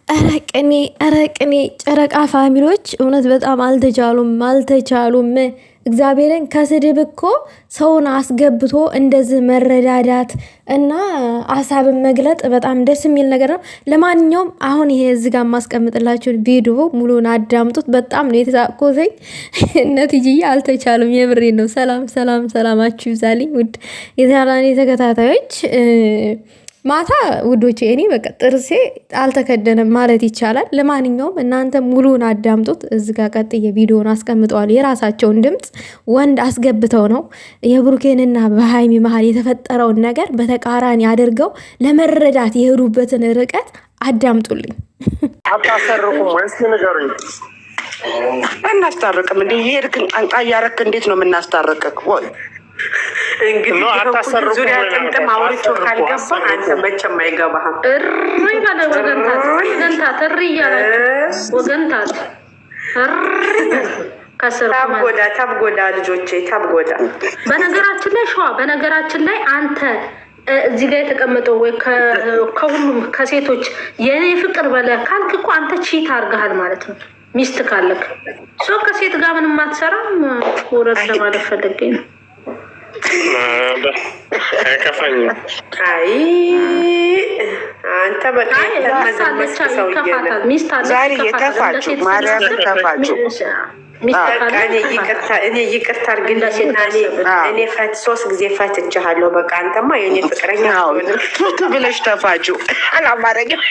አረቅኔ ጨረቃ ፋሚሊዎች እውነት በጣም አልተቻሉም። እግዚአብሔርን ከስድብ እኮ ሰውን አስገብቶ እንደዚህ መረዳዳት እና ሀሳብን መግለጥ በጣም ደስ የሚል ነገር ነው። ለማንኛውም አሁን ይሄ እዚህ ጋር የማስቀምጥላችሁን ቪዲዮ ሙሉን አዳምጡት። በጣም ነው የተሳቆዘኝ። እነትዬ አልተቻሉም። የምሬ ነው። ሰላማችሁ ይብዛልኝ ውድ የቻናሌ ተከታታዮች። ማታ ውዶቼ እኔ በቃ ጥርሴ አልተከደነም ማለት ይቻላል። ለማንኛውም እናንተ ሙሉውን አዳምጡት። እዚህ ጋር ቀጥዬ ቪዲዮውን አስቀምጠዋል። የራሳቸውን ድምፅ ወንድ አስገብተው ነው የብሩኬንና በሃይሚ መሀል የተፈጠረውን ነገር በተቃራኒ አድርገው ለመረዳት የሄዱበትን ርቀት አዳምጡልኝ። አታሰርቁም ወይስ ንገሩኝ። እናስታርቅም እንዴ? ይሄድክ አንቃ ያረክ እንዴት ነው የምናስታርቅክ? ወይ እንግዲህ ዙሪያ ጥምጥም አውርቶ ካልገባ አንተ መቼም አይገባህም። ወገንታት ታብጎዳ ልጆቼ ታብጎዳ። በነገራችን ላይ አንተ እዚህ ጋር የተቀመጠው ወይ ከሁሉም ከሴቶች የኔ ፍቅር በለ ካልክ እኮ አንተ ቺት አድርገሃል ማለት ነው። ሚስት ካለክ ሰው ከሴት ጋር ምንም አትሰራም። ወረድ ለማለት ፈልጌ ነው። አይ አንተ በጣም ዛሬ የተፋችሁ ማርያም ተፋችሁ። እኔ ይቅርታ አድርግልኝና እኔ ፈት 3 ጊዜ ፈትቼሃለሁ። በቃ አንተማ የኔ ፍቅረኛ ብለሽ ተፋችሁ። አላማረኝም።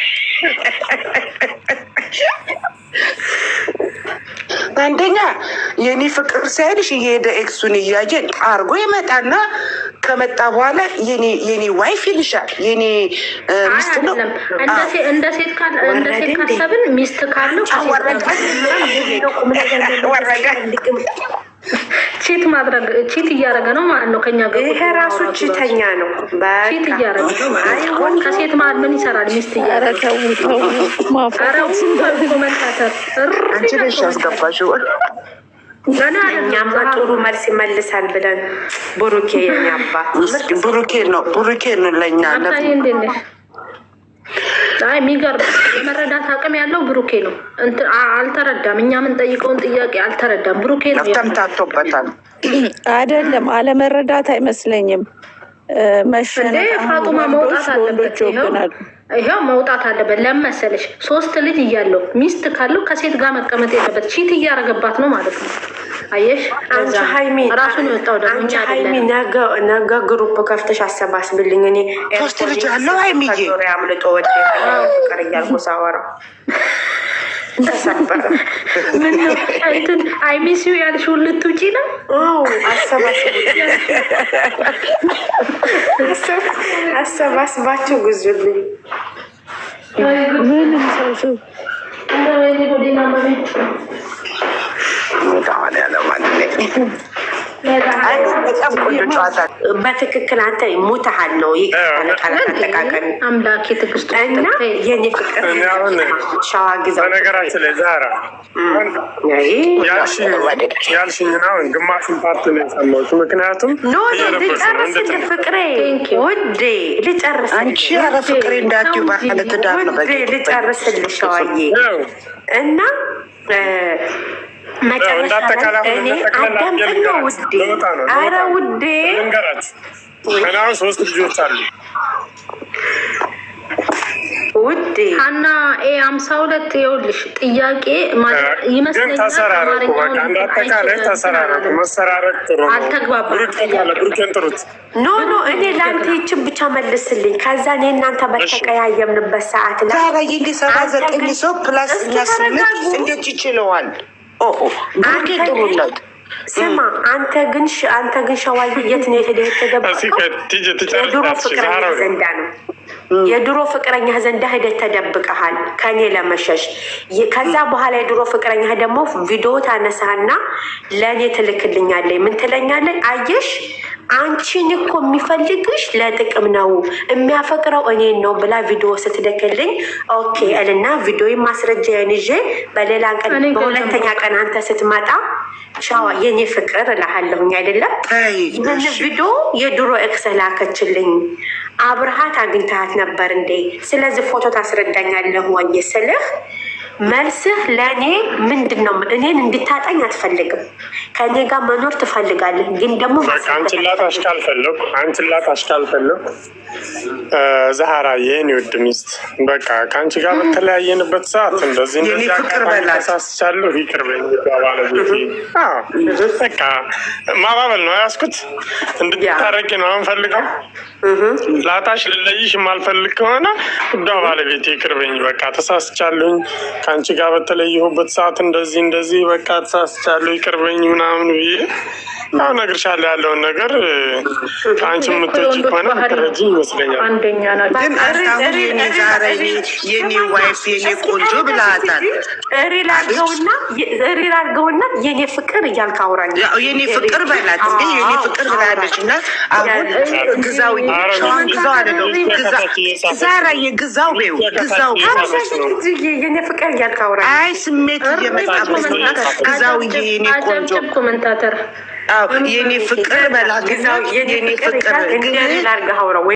አንደኛ የኔ ፍቅር ሳይልሽ እየሄደ ኤክሱን እያየ አርጎ ይመጣና ከመጣ በኋላ የኔ ዋይፍ ይልሻል። የኔ ሚስት ነው። እንደ ሴት ካሰብን ሚስት ካለው ቺት እያደረገ ነው ማለት ነው። ከኛ ጋር ይሄ ራሱ ቺተኛ ነው። ቺት እያደረገ ነው ማለት ነው። ከሴት መሀል ምን ይሰራል? ሚስት እያደረገ ኮመንታተር አንቺ ነሽ ያስገባሽው። እኛማ ጥሩ መልስ ይመልሳል ብለን ብሩኬ የኔ አባት ብሩኬ ነው ለእኛ የሚገርም መረዳት አቅም ያለው ብሩኬ ነው። አልተረዳም። እኛ የምንጠይቀውን ጥያቄ አልተረዳም። ብሩኬ ነው ተምታቶበታል። አይደለም አለመረዳት አይመስለኝም። ፋጡማ መውጣት አለበት። ይሄው መውጣት አለበት። ለመሰለሽ 3 ልጅ እያለው ሚስት ካለው ከሴት ጋር መቀመጥ የለበት። ቺት እያረገባት ነው ማለት ነው። አየሽ አንቺ ሃይሚ ራሱን የወጣው ደግሞ አንቺ ሃይሚ ነገ ግሩፕ ከፍተሽ አሰባስብልኝ። እኔ 3 ልጅ አለው ሃይሚዬ አምልጦ ወደ ፍቅር እያልኩ ሳወራ እንትን አይሚሲዩ ያልሽውን ልትውጪ ነው። አሰባስባችሁ ጉዙልኝ። ምንም ሰው በትክክል አንተ ሙተሃል ነው አጠቃቀሚ አምላክ ትግስት እና የኔ ፍቅር ሸዋ ግዛ በነገራችን ላይ ዛራ ያልሽኝናውን ግማሹን ፓርት ነው የሰማሁት። ምክንያቱም ልጨርስልህ ፍቅሬ ውዴ ልጨርስልህ። አንቺ ኧረ ፍቅሬ እንዳትዪ ባለ ትዳር ነው ልጨርስልህ ሸዋዬ እና መጨረሻ እኔ አዳምጠኝ ነው ውዴ። ኧረ ውዴ ከናሁን 3 ልጆች አሉ ውዴ ሀና 52 ይኸውልሽ ጥያቄ ይመስለኛል። ኖ እኔ ለአንተ ይችን ብቻ መልስልኝ። ከዛ እኔ እናንተ በተቀያየምንበት ሰዓት ላይ ዛሬ 79 ሰው ፕላስ 8 እንዴት ይችለዋል? ጥሩነት ስማ አንተ ግን ሸዋዬ የት ነው የተደበቀው? የድሮ ፍቅረኛ ዘንዳ ነው። የድሮ ፍቅረኛ ዘንዳ ሄደህ ተደብቀሃል ከኔ ለመሸሽ። ከዛ በኋላ የድሮ ፍቅረኛ ደግሞ ቪዲዮ ታነሳና ለእኔ ትልክልኛለች። ምን ትለኛለች? አየሽ አንቺን እኮ የሚፈልግሽ ለጥቅም ነው የሚያፈቅረው እኔን ነው ብላ ቪዲዮ ስትልክልኝ ኦኬ እልና ቪዲዮ ማስረጃዬን ይዤ በሌላ ቀን በሁለተኛ ቀን አንተ ስትመጣ ሻዋ የኔ ፍቅር እልሃለሁኝ አይደለም። ይህን ቪዲዮ የድሮ ኤክስ ላከችልኝ። አብርሃት አግኝታት ነበር እንዴ? ስለዚህ ፎቶ ታስረዳኛለህ ወይ ስልህ መልስህ ለእኔ ምንድን ነው? እኔን እንድታጠኝ አትፈልግም። ከእኔ ጋር መኖር ትፈልጋለህ፣ ግን ደግሞ አንቺን ላጣሽ ካልፈለኩ ዛህራ የኔ ውድ ሚስት በቃ ከአንቺ ጋር በተለያየንበት ሰዓት እንደዚህ ተሳስቻለሁ ይቅር በይኝ ባለቤቴ። በቃ ማባበል ነው ያዝኩት። እንድታረቂ ነው አንፈልገው። ላጣሽ ልለይሽ የማልፈልግ ከሆነ ውዷ ባለቤቴ ይቅር በይኝ በቃ ተሳስቻለሁኝ። ከአንቺ ጋር በተለየሁበት ሰዓት እንደዚህ በቃ ተሳስቻለሁ ይቅር በይኝ ምናምን ብዬ ያው እነግርሻለሁ ያለውን ነገር። ከአንቺ የምትወጪ ከሆነ ምትረጂ ይመስለኛል። ግን አስታሁን የኔ ዋይፍ የኔ ቆንጆ ብላታል። ሪል አድርገውና የኔ ፍቅር እያልክ አውራኝ። የኔ ፍቅር በላት እንዴ የኔ ፍቅር ብላለች። እና አሁን ግዛው ሸዋን ግዛው አደለው ዛራ የግዛው ቤው ግዛው የኔ ፍቅር እያልክ አውራኝ። አይ ስሜት እየመጣበት ግዛው የኔ ቆንጆ ኮሜንታተር የኔ ፍቅር በላት ግዛው የኔ ፍቅር ግን ሪል አድርገህ አውራው